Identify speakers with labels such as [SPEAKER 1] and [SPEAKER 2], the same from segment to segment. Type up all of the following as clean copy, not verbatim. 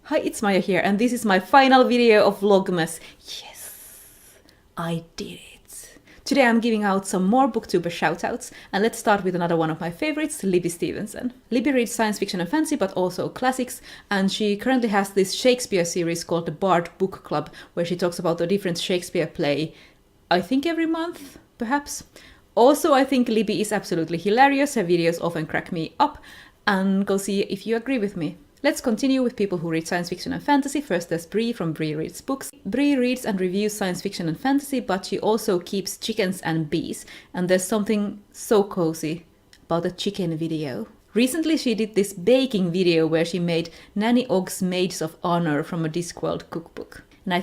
[SPEAKER 1] Hi, it's Maija here, and this is my final video of Vlogmas. Yes, I did it. Today I'm giving out some more Booktuber shoutouts, and let's start with another one of my favorites, Libby Stevenson. Libby reads science fiction and fantasy, but also classics, and she currently has this Shakespeare series called the Bard Book Club, where she talks about a different Shakespeare play, I think every month, perhaps. Also, I think Libby is absolutely hilarious, her videos often crack me up, and go see if you agree with me. Let's continue with people who read science fiction and fantasy. First there's Bree from Bree Reads Books. Bree reads and reviews science fiction and fantasy, but she also keeps chickens and bees. And there's something so cozy about a chicken video. Recently she did this baking video where she made Nanny Ogg's Maids of Honor from a Discworld cookbook. And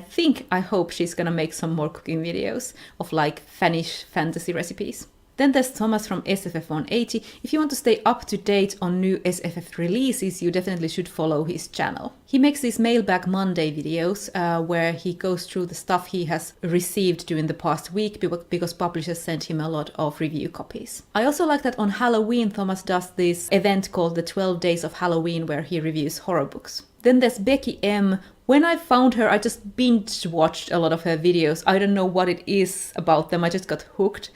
[SPEAKER 1] I hope she's gonna make some more cooking videos of like Finnish fantasy recipes. Then there's Thomas from SFF180. If you want to stay up to date on new SFF releases, you definitely should follow his channel. He makes these Mailbag Monday videos where he goes through the stuff he has received during the past week because publishers sent him a lot of review copies. I also like that on Halloween Thomas does this event called the 12 Days of Halloween where he reviews horror books. Then there's Becky M. When I found her, I just binge watched a lot of her videos. I don't know what it is about them, I just got hooked.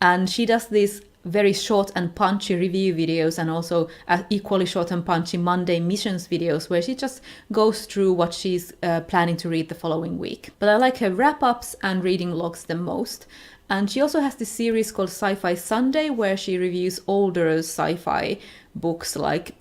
[SPEAKER 1] And she does these very short and punchy review videos and also equally short and punchy Monday missions videos where she just goes through what she's planning to read the following week. But I like her wrap-ups and reading logs the most. And she also has this series called Sci-Fi Sunday where she reviews older sci-fi books like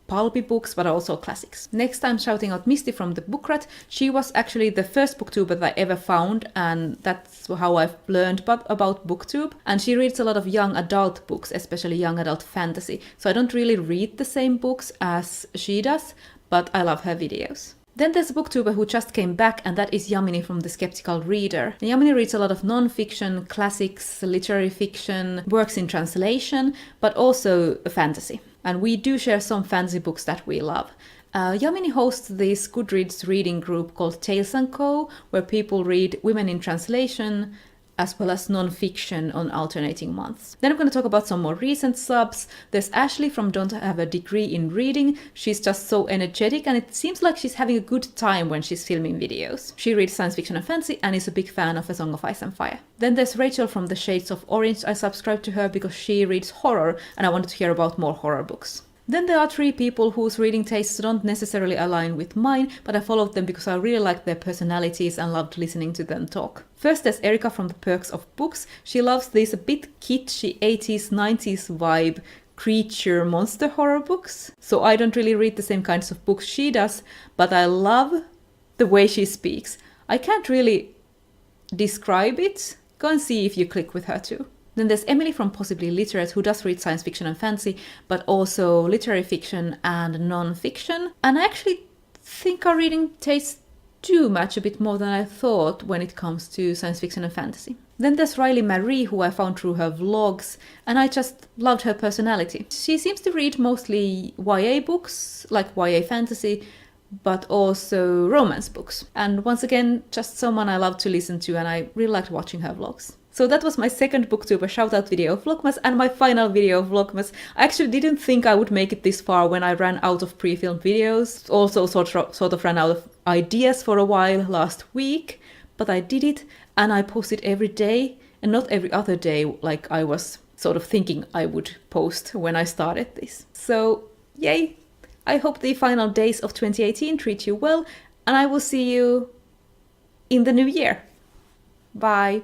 [SPEAKER 1] pulpy books, but also classics. Next I'm shouting out Misty from the Book Rat. She was actually the first booktuber that I ever found, and that's how I've learned about booktube. And she reads a lot of young adult books, especially young adult fantasy. So I don't really read the same books as she does, but I love her videos. Then there's a booktuber who just came back, and that is Yamini from The Skeptical Reader. And Yamini reads a lot of non-fiction, classics, literary fiction, works in translation, but also fantasy. And we do share some fantasy books that we love. Yamini hosts this Goodreads reading group called Tales & Co, where people read women in translation, as well as non-fiction on alternating months. Then I'm going to talk about some more recent subs. There's Ashley from Don't Have a Degree in Reading. She's just so energetic and it seems like she's having a good time when she's filming videos. She reads science fiction and fantasy and is a big fan of A Song of Ice and Fire. Then there's Rachel from The Shades of Orange. I subscribe to her because she reads horror and I wanted to hear about more horror books. Then there are three people whose reading tastes don't necessarily align with mine, but I followed them because I really liked their personalities and loved listening to them talk. First there's Erica from The Perks of Books. She loves these a bit kitschy 80s, 90s vibe creature monster horror books. So I don't really read the same kinds of books she does, but I love the way she speaks. I can't really describe it. Go and see if you click with her too. Then there's Emily from Possibly Literate, who does read science fiction and fantasy, but also literary fiction and non-fiction. And I actually think our reading tastes do match a bit more than I thought when it comes to science fiction and fantasy. Then there's Riley Marie, who I found through her vlogs, and I just loved her personality. She seems to read mostly YA books, like YA fantasy, but also romance books. And once again, just someone I love to listen to, and I really liked watching her vlogs. So that was my second Booktuber shoutout video of Vlogmas and my final video of Vlogmas. I actually didn't think I would make it this far when I ran out of pre-filmed videos. Also sort of ran out of ideas for a while last week, but I did it and I posted every day and not every other day like I was sort of thinking I would post when I started this. So yay! I hope the final days of 2018 treat you well and I will see you in the new year. Bye!